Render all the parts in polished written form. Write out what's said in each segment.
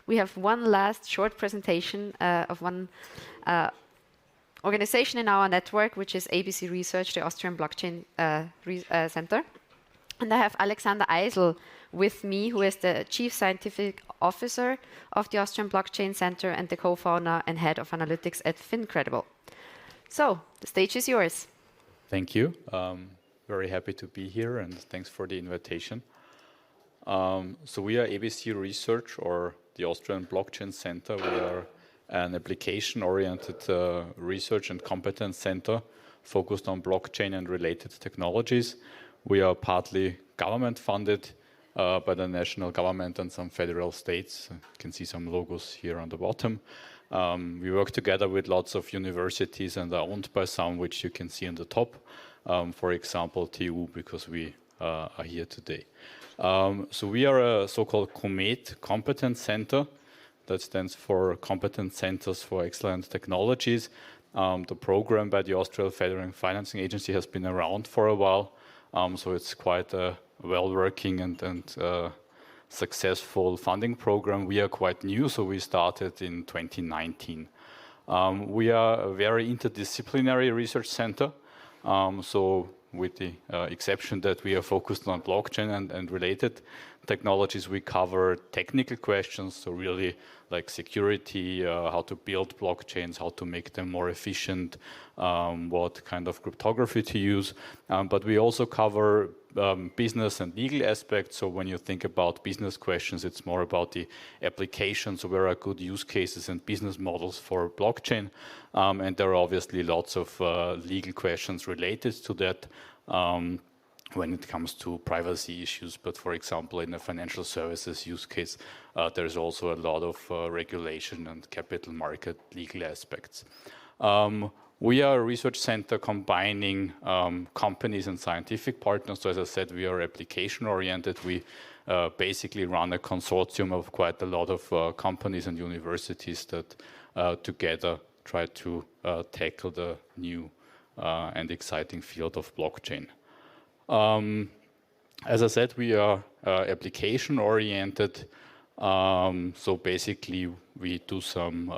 We have one last short presentation of one organization in our network, which is ABC Research, the Austrian Blockchain Center. And I have Alexander Eisel with me, who is the Chief Scientific Officer of the Austrian Blockchain Center and the co-founder and head of analytics at FinCredible. So, the stage is yours. Thank you. Very happy to be here, and thanks for the invitation. So we are ABC Research, or the Austrian Blockchain Center. We are an application-oriented research and competence center focused on blockchain and related technologies. We are partly government-funded by the national government and some federal states. You can see some logos here on the bottom. We work together with lots of universities and are owned by some, which you can see on the top. For example, TU, because we are here today. So we are a so-called COMET Competence Center. That stands for Competence Centers for Excellent Technologies. The program by the Austrian Federal Financing Agency has been around for a while. So it's quite a well-working and successful funding program. We are quite new, so we started in 2019. We are a very interdisciplinary research center. So with the exception that we are focused on blockchain and related technologies, we cover technical questions, so really like security, how to build blockchains, how to make them more efficient, what kind of cryptography to use. But we also cover business and legal aspects. So when you think about business questions, it's more about the applications, so where are good use cases and business models for blockchain. And there are obviously lots of legal questions related to that when it comes to privacy issues. But for example, in a financial services use case, there's also a lot of regulation and capital market legal aspects. We are a research center combining companies and scientific partners. So as I said, we are application-oriented. We basically run a consortium of quite a lot of companies and universities that together try to tackle the new and exciting field of blockchain. As I said, we are application-oriented. So basically, we do some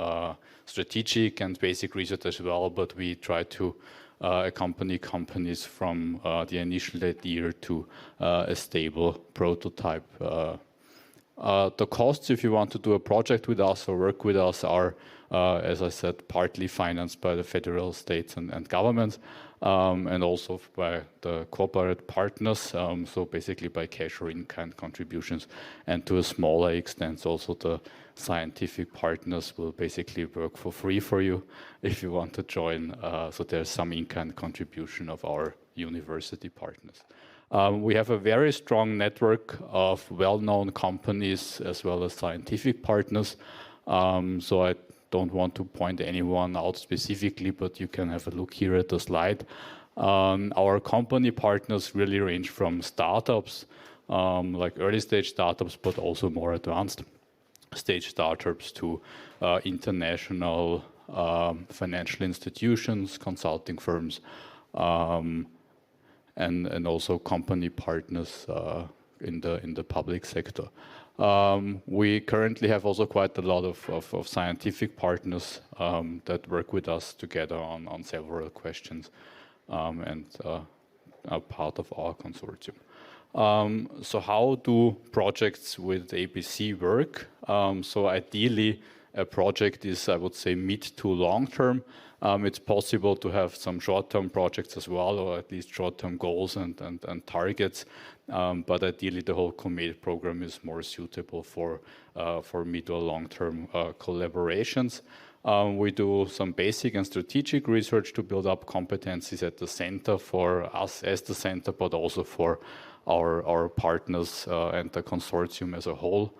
strategic and basic research as well, but we try to accompany companies from the initial idea to a stable prototype. The costs, if you want to do a project with us or work with us, are, as I said, partly financed by the federal states and governments, and also by the corporate partners, so basically by cash or in-kind contributions, and to a smaller extent also the scientific partners will basically work for free for you if you want to join. So there's some in-kind contribution of our university partners. We have a very strong network of well-known companies as well as scientific partners. So I don't want to point anyone out specifically, but you can have a look here at the slide. Our company partners really range from startups, like early stage startups, but also more advanced stage startups to international financial institutions, consulting firms, and also company partners in the public sector. We currently have also quite a lot of scientific partners that work with us together on several questions and are part of our consortium. So how do projects with ABC work? So ideally, a project is, I would say, mid to long term. It's possible to have some short-term projects as well, or at least short-term goals and targets. But ideally, the whole COMET program is more suitable for mid or long-term collaborations. We do some basic and strategic research to build up competencies at the center for us as the center, but also for our partners and the consortium as a whole.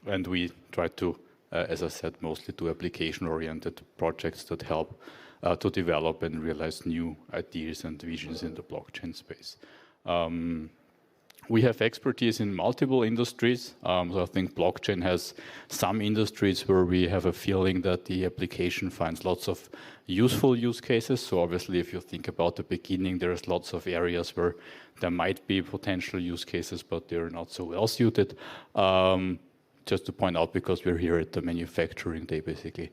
And we try to, as I said, mostly do application-oriented projects that help to develop and realize new ideas and visions in the blockchain space. We have expertise in multiple industries. So I think blockchain has some industries where we have a feeling that the application finds lots of useful use cases. So obviously, if you think about the beginning, there's lots of areas where there might be potential use cases, but they're not so well suited. Just to point out, because we're here at the manufacturing day, basically.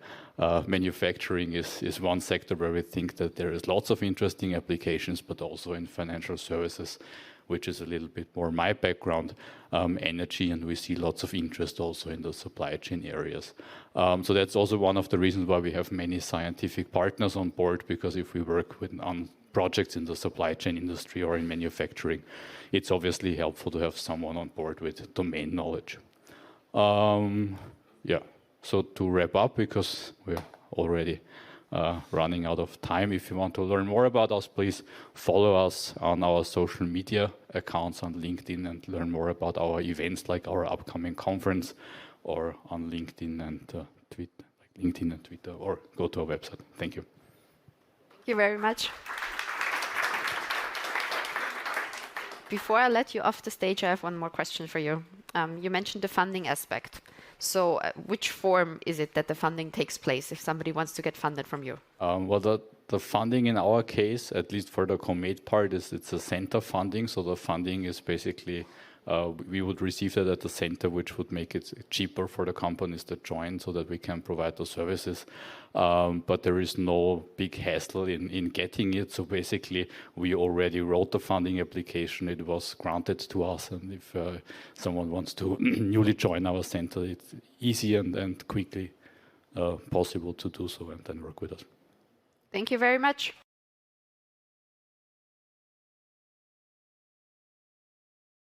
Manufacturing is one sector where we think that there is lots of interesting applications, but also in financial services, which is a little bit more my background, energy, and we see lots of interest also in the supply chain areas. So that's also one of the reasons why we have many scientific partners on board, because if we work on projects in the supply chain industry or in manufacturing, it's obviously helpful to have someone on board with domain knowledge. Yeah, so to wrap up, because we're already running out of time. If you want to learn more about us, please follow us on our social media accounts on LinkedIn and learn more about our events like our upcoming conference, or on LinkedIn and Twitter, or go to our website. Thank you. Thank you very much. Before I let you off the stage, I have one more question for you. You mentioned the funding aspect. So which form is it that the funding takes place if somebody wants to get funded from you? Well, the funding in our case, at least for the COMET part, it's a center funding. So the funding is basically, we would receive that at the center, which would make it cheaper for the companies that join so that we can provide the services. But there is no big hassle in getting it. So basically, we already wrote the funding application. It was granted to us. And if someone wants to newly join our center, it's easy and quickly possible to do so and then work with us. Thank you very much.